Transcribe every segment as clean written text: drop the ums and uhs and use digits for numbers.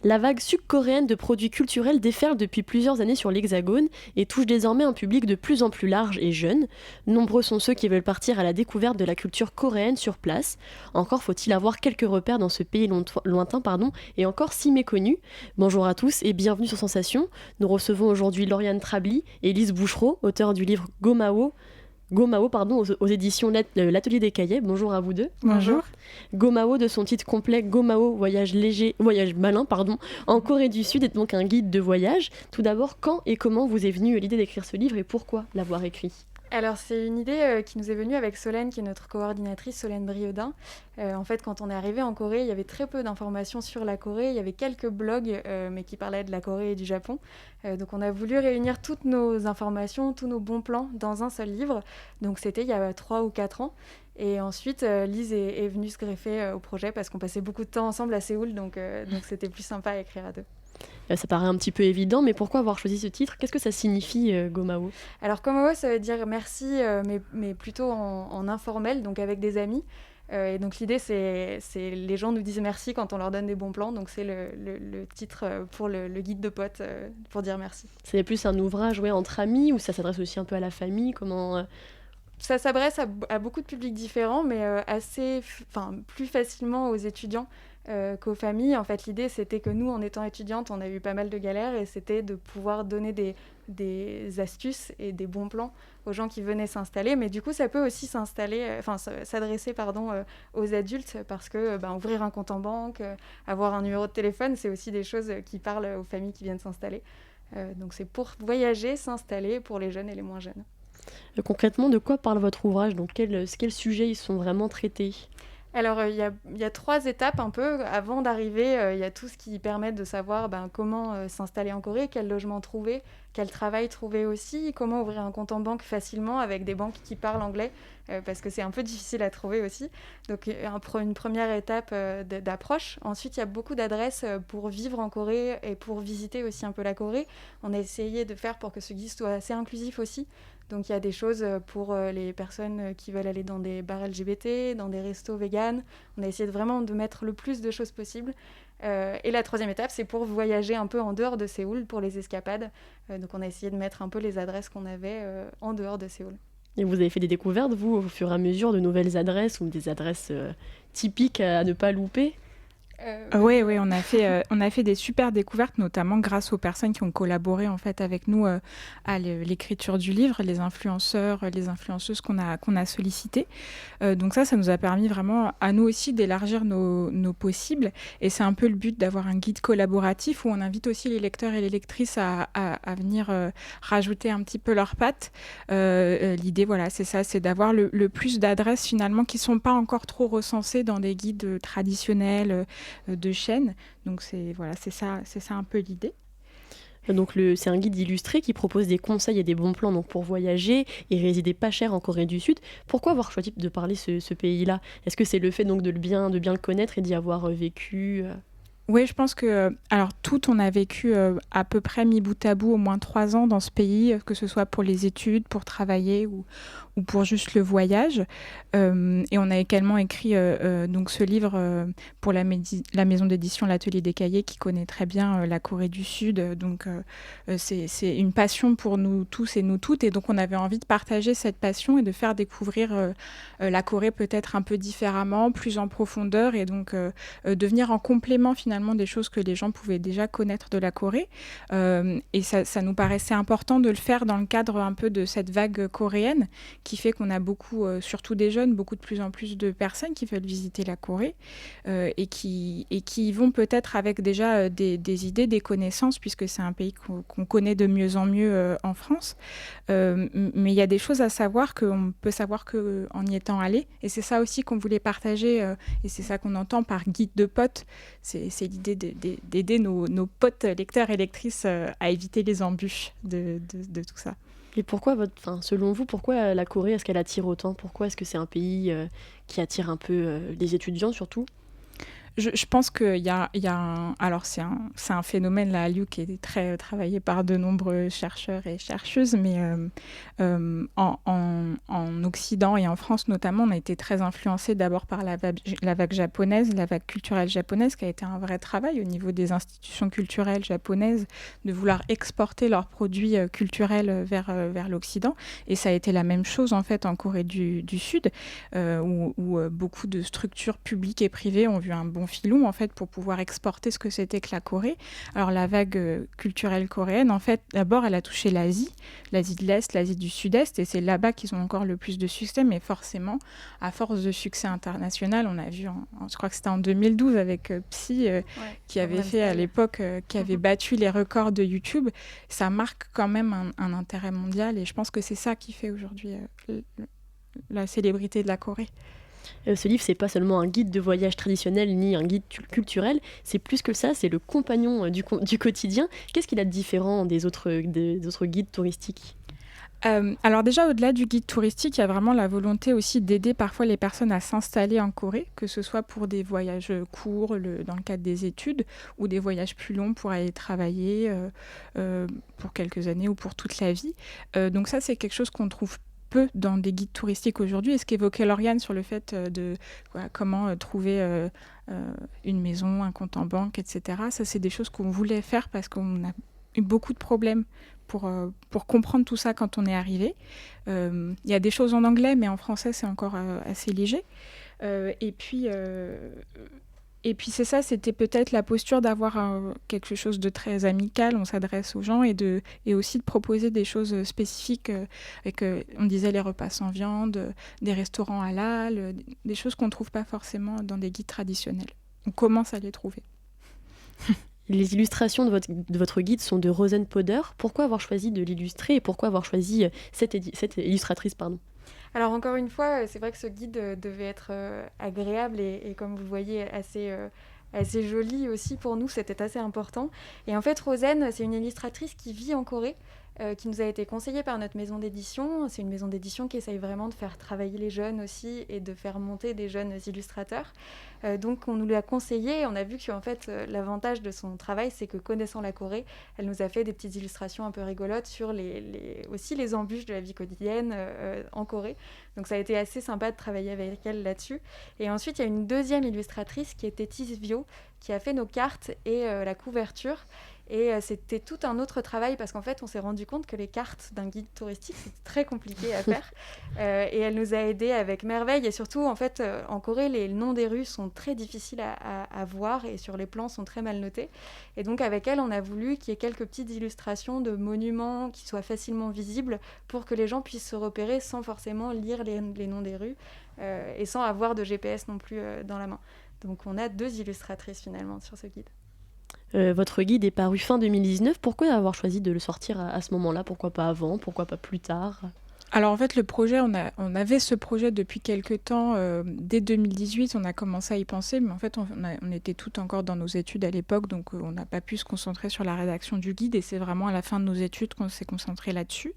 La vague sud-coréenne de produits culturels déferle depuis plusieurs années sur l'Hexagone et touche désormais un public de plus en plus large et jeune. Nombreux sont ceux qui veulent partir à la découverte de la culture coréenne sur place. Encore faut-il avoir quelques repères dans ce pays lointain et encore si méconnu. Bonjour à tous et bienvenue sur Sensation. Nous recevons aujourd'hui Lauriane Trabli et Lise Bouchereau, auteure du livre aux éditions L'Atelier des Cahiers. Bonjour à vous deux. Bonjour. Gomao, de son titre complet Gomao, voyage malin, en Corée du Sud, est donc un guide de voyage. Tout d'abord, quand et comment vous est venue l'idée d'écrire ce livre et pourquoi l'avoir écrit ? Alors c'est une idée qui nous est venue avec Solène, qui est notre coordinatrice, Solène Briodin. En fait, quand on est arrivé en Corée, il y avait très peu d'informations sur la Corée. Il y avait quelques blogs, mais qui parlaient de la Corée et du Japon. Donc on a voulu réunir toutes nos informations, tous nos bons plans dans un seul livre. Donc c'était il y a 3 ou 4 ans. Et ensuite, Lise est venue se greffer au projet parce qu'on passait beaucoup de temps ensemble à Séoul, donc c'était plus sympa à écrire à deux. Ça paraît un petit peu évident, mais pourquoi avoir choisi ce titre ? Qu'est-ce que ça signifie, Gomao ? Alors, Komao, ça veut dire merci, mais plutôt en informel, donc avec des amis. Et donc, l'idée, c'est les gens nous disent merci quand on leur donne des bons plans. Donc, c'est le titre pour le guide de potes pour dire merci. C'est plus un ouvrage entre amis ou ça s'adresse aussi un peu à la famille ? Comment Ça s'adresse à beaucoup de publics différents, mais plus facilement aux étudiants qu'aux familles. En fait, l'idée, c'était que nous, en étant étudiantes, on a eu pas mal de galères et c'était de pouvoir donner des astuces et des bons plans aux gens qui venaient s'installer. Mais du coup, ça peut aussi s'adresser aux adultes parce que ouvrir un compte en banque, avoir un numéro de téléphone, c'est aussi des choses qui parlent aux familles qui viennent s'installer. Donc, c'est pour voyager, s'installer pour les jeunes et les moins jeunes. Concrètement, de quoi parle votre ouvrage ? Donc, quels sujets ils sont vraiment traités ? Alors, il y a 3 étapes un peu. Avant d'arriver, il y a tout ce qui permet de savoir comment s'installer en Corée, quel logement trouver, quel travail trouver aussi, comment ouvrir un compte en banque facilement avec des banques qui parlent anglais, parce que c'est un peu difficile à trouver aussi. Donc, une première étape d'approche. Ensuite, il y a beaucoup d'adresses pour vivre en Corée et pour visiter aussi un peu la Corée. On a essayé de faire pour que ce guide soit assez inclusif aussi. Donc il y a des choses pour les personnes qui veulent aller dans des bars LGBT, dans des restos véganes. On a essayé vraiment de mettre le plus de choses possibles. Et la 3e étape, c'est pour voyager un peu en dehors de Séoul, pour les escapades. Donc on a essayé de mettre un peu les adresses qu'on avait en dehors de Séoul. Et vous avez fait des découvertes, vous, au fur et à mesure, de nouvelles adresses ou des adresses typiques à ne pas louper ? Oui, on a fait des super découvertes, notamment grâce aux personnes qui ont collaboré en fait avec nous à l'écriture du livre, les influenceurs, les influenceuses qu'on a sollicitées. Donc ça nous a permis vraiment à nous aussi d'élargir nos possibles. Et c'est un peu le but d'avoir un guide collaboratif où on invite aussi les lecteurs et les lectrices à venir rajouter un petit peu leurs pattes. L'idée, voilà, c'est ça, c'est d'avoir le plus d'adresses finalement qui ne sont pas encore trop recensées dans des guides traditionnels de chaînes. Donc c'est ça un peu l'idée. Donc c'est un guide illustré qui propose des conseils et des bons plans pour voyager et résider pas cher en Corée du Sud. Pourquoi avoir choisi de parler ce pays-là ? Est-ce que c'est le fait de bien le connaître et d'y avoir vécu Oui, je pense que on a vécu à peu près mis bout à bout au moins 3 ans dans ce pays, que ce soit pour les études, pour travailler ou pour juste le voyage. Et on a également écrit donc ce livre pour la maison d'édition L'Atelier des Cahiers qui connaît très bien la Corée du Sud. Donc c'est une passion pour nous tous et nous toutes. Et donc on avait envie de partager cette passion et de faire découvrir la Corée peut-être un peu différemment, plus en profondeur et donc de venir en complément finalement des choses que les gens pouvaient déjà connaître de la Corée. Et ça nous paraissait important de le faire dans le cadre un peu de cette vague coréenne qui fait qu'on a beaucoup, surtout des jeunes, beaucoup de plus en plus de personnes qui veulent visiter la Corée et qui y vont peut-être avec déjà des idées, des connaissances, puisque c'est un pays qu'on connaît de mieux en mieux en France. Mais il y a des choses à savoir qu'on peut savoir qu'en y étant allé. Et c'est ça aussi qu'on voulait partager, et c'est ça qu'on entend par guide de potes. C'est l'idée d'aider nos potes lecteurs et lectrices à éviter les embûches de tout ça. Et pourquoi, selon vous, pourquoi la Corée, est-ce qu'elle attire autant ? Pourquoi est-ce que c'est un pays qui attire un peu les étudiants surtout ? Je pense qu'il y a alors c'est un phénomène, la Hallyu, qui est très travaillé par de nombreux chercheurs et chercheuses, mais en Occident et en France notamment, on a été très influencé d'abord par la vague japonaise, la vague culturelle japonaise, qui a été un vrai travail au niveau des institutions culturelles japonaises, de vouloir exporter leurs produits culturels vers l'Occident. Et ça a été la même chose en fait en Corée du Sud, où beaucoup de structures publiques et privées ont vu un bon filon en fait pour pouvoir exporter ce que c'était que la Corée. Alors la vague culturelle coréenne, en fait, d'abord elle a touché l'Asie de l'Est, l'Asie du Sud-Est, et c'est là-bas qu'ils ont encore le plus de succès, mais forcément, à force de succès international, on a vu, je crois que c'était en 2012 avec Psy, qui avait fait à l'époque, qui avait battu les records de YouTube. Ça marque quand même un intérêt mondial, et je pense que c'est ça qui fait aujourd'hui la célébrité de la Corée. Ce livre, c'est pas seulement un guide de voyage traditionnel ni un guide culturel, c'est plus que ça, c'est le compagnon du quotidien. Qu'est-ce qu'il a de différent des autres guides touristiques ? Alors déjà, au-delà du guide touristique, il y a vraiment la volonté aussi d'aider parfois les personnes à s'installer en Corée, que ce soit pour des voyages courts dans le cadre des études, ou des voyages plus longs pour aller travailler pour quelques années ou pour toute la vie. Donc ça, c'est quelque chose qu'on trouve peu dans des guides touristiques aujourd'hui. Et ce qu'évoquait Lauriane sur le fait de comment trouver une maison, un compte en banque, etc. Ça, c'est des choses qu'on voulait faire parce qu'on a eu beaucoup de problèmes pour comprendre tout ça quand on est arrivé. Il y a des choses en anglais, mais en français, c'est encore assez léger. Et puis c'est ça, c'était peut-être la posture d'avoir quelque chose de très amical, on s'adresse aux gens, et aussi de proposer des choses spécifiques, avec, on disait les repas sans viande, des restaurants halal, des choses qu'on ne trouve pas forcément dans des guides traditionnels. On commence à les trouver. Les illustrations de votre guide sont de Rosen Poder. Pourquoi avoir choisi de l'illustrer et pourquoi avoir choisi cette illustratrice, pardon ? Alors encore une fois, c'est vrai que ce guide devait être agréable et comme vous le voyez, assez joli aussi pour nous, c'était assez important. Et en fait, Rosen, c'est une illustratrice qui vit en Corée, qui nous a été conseillée par notre maison d'édition. C'est une maison d'édition qui essaye vraiment de faire travailler les jeunes aussi et de faire monter des jeunes illustrateurs. Donc on nous l'a conseillé, on a vu que en fait, l'avantage de son travail, c'est que connaissant la Corée, elle nous a fait des petites illustrations un peu rigolotes sur aussi les embûches de la vie quotidienne en Corée. Donc ça a été assez sympa de travailler avec elle là-dessus. Et ensuite, il y a une deuxième illustratrice qui est Tétis Vio, qui a fait nos cartes et la couverture. Et c'était tout un autre travail parce qu'en fait, on s'est rendu compte que les cartes d'un guide touristique, c'était très compliqué à faire. Et elle nous a aidés avec merveille. Et surtout, en fait, en Corée, les noms des rues sont très difficiles à voir et sur les plans sont très mal notés. Et donc, avec elle, on a voulu qu'il y ait quelques petites illustrations de monuments qui soient facilement visibles pour que les gens puissent se repérer sans forcément lire les noms des rues et sans avoir de GPS non plus dans la main. Donc, on a 2 illustratrices finalement sur ce guide. Votre guide est paru fin 2019. Pourquoi avoir choisi de le sortir à ce moment-là ? Pourquoi pas avant ? Pourquoi pas plus tard ? Alors en fait, le projet, on avait ce projet depuis quelques temps. Dès 2018, on a commencé à y penser, mais en fait, on était toutes encore dans nos études à l'époque, donc on n'a pas pu se concentrer sur la rédaction du guide, et c'est vraiment à la fin de nos études qu'on s'est concentré là-dessus.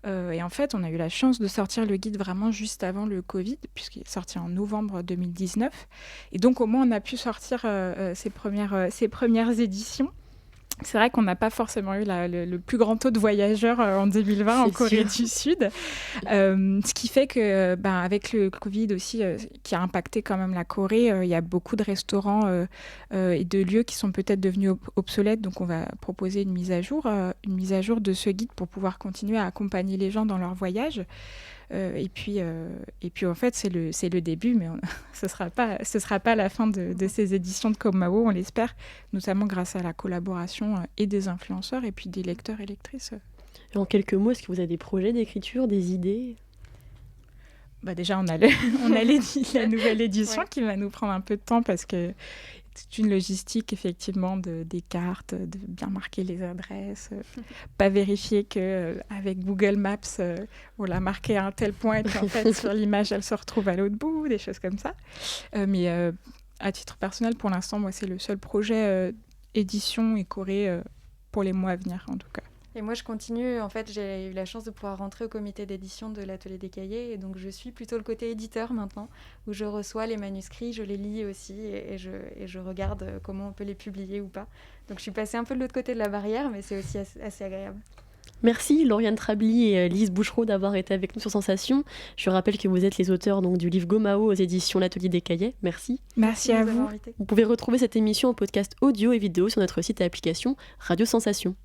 Et en fait, on a eu la chance de sortir le guide vraiment juste avant le Covid, puisqu'il est sorti en novembre 2019. Et donc, au moins, on a pu sortir ces premières éditions. C'est vrai qu'on n'a pas forcément eu le plus grand taux de voyageurs en 2020 en Corée du Sud. Ce qui fait que, avec le Covid aussi, qui a impacté quand même la Corée, il y a beaucoup de restaurants et de lieux qui sont peut-être devenus obsolètes. Donc, on va proposer une mise à jour de ce guide pour pouvoir continuer à accompagner les gens dans leur voyage. Et puis en fait, c'est le début, mais ce sera pas la fin de ces éditions de Komao, on l'espère, notamment grâce à la collaboration et des influenceurs et puis des lecteurs et lectrices. Et en quelques mots, est-ce que vous avez des projets d'écriture, des idées ? Déjà, on a la nouvelle édition qui va nous prendre un peu de temps parce que toute une logistique, effectivement, des cartes, de bien marquer les adresses, pas vérifier qu'avec Google Maps, on l'a marqué à un tel point et qu'en fait, sur l'image, elle se retrouve à l'autre bout, des choses comme ça. Mais à titre personnel, pour l'instant, moi, c'est le seul projet édition et Corée pour les mois à venir, en tout cas. Et moi, je continue. En fait, j'ai eu la chance de pouvoir rentrer au comité d'édition de l'Atelier des Cahiers. Et donc, je suis plutôt le côté éditeur maintenant, où je reçois les manuscrits, je les lis aussi et je regarde comment on peut les publier ou pas. Donc, je suis passée un peu de l'autre côté de la barrière, mais c'est aussi assez agréable. Merci Lauriane Trabli et Lise Bouchereau d'avoir été avec nous sur Sensation. Je rappelle que vous êtes les auteurs donc, du livre Gomao aux éditions L'Atelier des Cahiers. Merci. Merci à vous. Vous pouvez retrouver cette émission en podcast audio et vidéo sur notre site et application Radio Sensation.